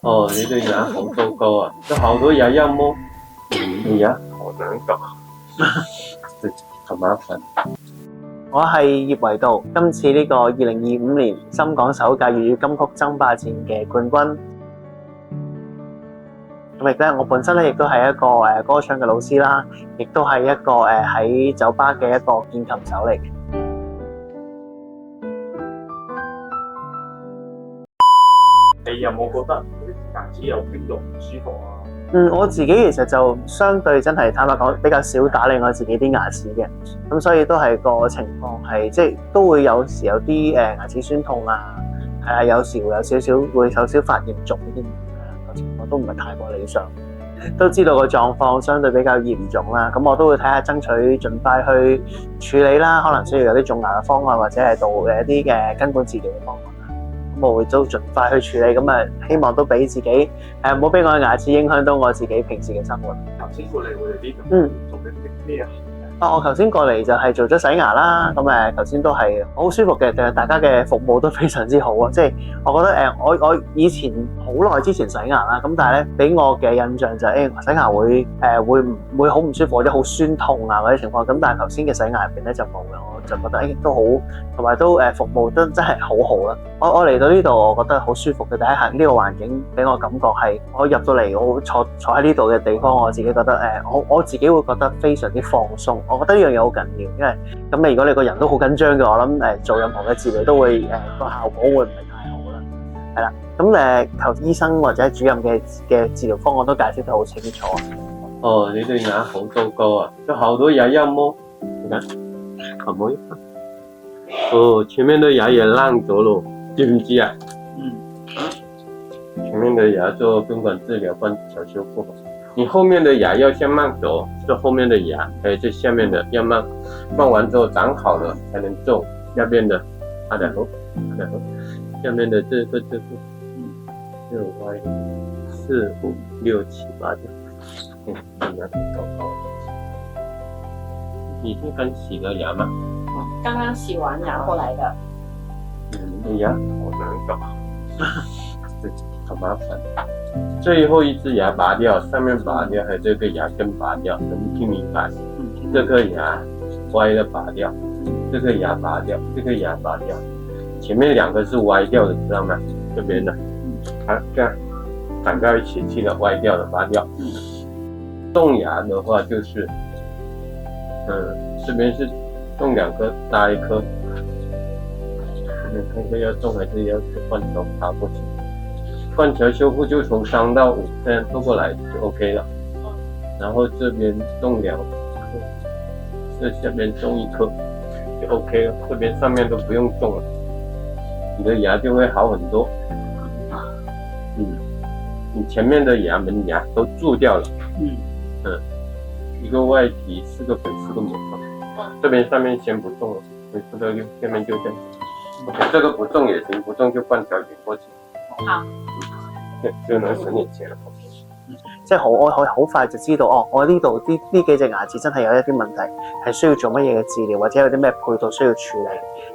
哦，你對牙好糟糕啊！有好多牙要摸，你牙好難搞，好麻煩。我係葉維道，今次呢個2025年深港首屆粵語金曲爭霸戰嘅冠軍。咁亦都係我本身咧，亦都係一個歌唱嘅老師啦，亦都係一個喺酒吧嘅一個鍵琴手嚟嘅。你有冇覺得牙齒有邊度唔舒服啊？我自己其實就相對真係坦白講比較少打理我自己啲牙齒嘅，咁所以都係個情況係即係都會有時有啲牙齒酸痛啊，有時會有少少發炎腫啲，個情況都唔係太過理想。都知道個狀況相對比較嚴重啦，咁我都會睇下爭取盡快去處理啦，可能需要有啲種牙嘅方案或者係到一啲嘅根管治療嘅方案。我會都盡快去處理，咁希望都俾自己唔好俾我嘅牙齒影響到我自己平時嘅生活。頭先過嚟會有啲做緊啲咩啊？我頭先過嚟就係做咗洗牙啦，咁頭先都係好舒服嘅，大家嘅服務都非常之好啊！即係我覺得我以前好耐之前洗牙啦，咁但係咧俾我嘅印象就係洗牙會唔會好唔舒服或者好酸痛啊嗰啲情況，咁但係頭先嘅洗牙入邊咧就冇嘅，我就覺得都好，同埋都服務得真係好好啦！我嚟到呢度，我覺得好舒服嘅。第一下呢個環境俾我感覺係，我入到嚟我坐喺呢度嘅地方，我自己覺得我自己會覺得非常之放鬆。我覺得呢樣嘢好緊要，因為咁如果你個人都好緊張嘅，我諗做任何嘅治療都會個效果會唔係太好啦。係啦，咁求醫生或者主任嘅治療方案都解釋得好清楚。哦，你對牙好糟糕啊！有好多牙要摸，你看，好摸一下。哦，前面的牙也爛咗咯，知唔知啊？前面的牙做根管治療、關節修復。你後面的牙要先慢走，這後面的牙還有這下面的要慢完之後長好了才能種下邊的，然後下面的這個6、歪4、5、6、7、8這牙挺糟糕的。你是剛洗了牙嗎？剛剛洗完牙過來的。你的牙好難搞，好麻煩。最後一隻牙拔掉，上面拔掉，還有這個牙根拔掉，能聽明白？這個牙歪了拔掉，這個牙拔掉，這個牙拔掉，前面兩個是歪掉的，知道嗎？這邊的，這樣反到一起去了，歪掉的拔掉。種牙的話就是，這邊是種2顆，搭1顆，看看要種還是要去換頭爬過去。換橋修復就從3到5這樣做過來就 OK 了，然後這邊種2顆，這下邊種1顆就 OK 了，這邊上面都不用種了，你的牙就會好很多。你前面的牙門牙都蛀掉了，一個外皮4個粉4個膜，這邊上面先不種了，你不得用，下面就這樣。OK， 這個不種也行，不種就換條引過去。好，就能省點錢。即係我好快就知道我呢度呢幾隻牙齒真係有一啲問題，係需要做乜嘢嘅治療，或者有啲咩配套需要處理，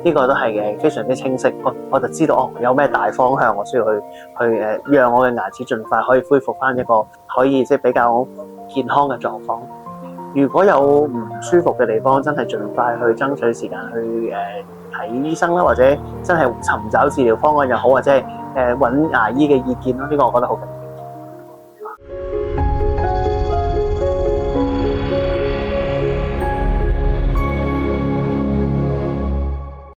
呢個都係嘅非常之清晰。我就知道有咩大方向我需要去讓我嘅牙齒盡快可以恢復翻一個可以即係比較健康嘅狀況。如果有唔舒服嘅地方，真係盡快去爭取時間去睇醫生啦，或者真係尋找治療方案又好，或者係揾牙醫嘅意見咯。呢個我覺得好緊要。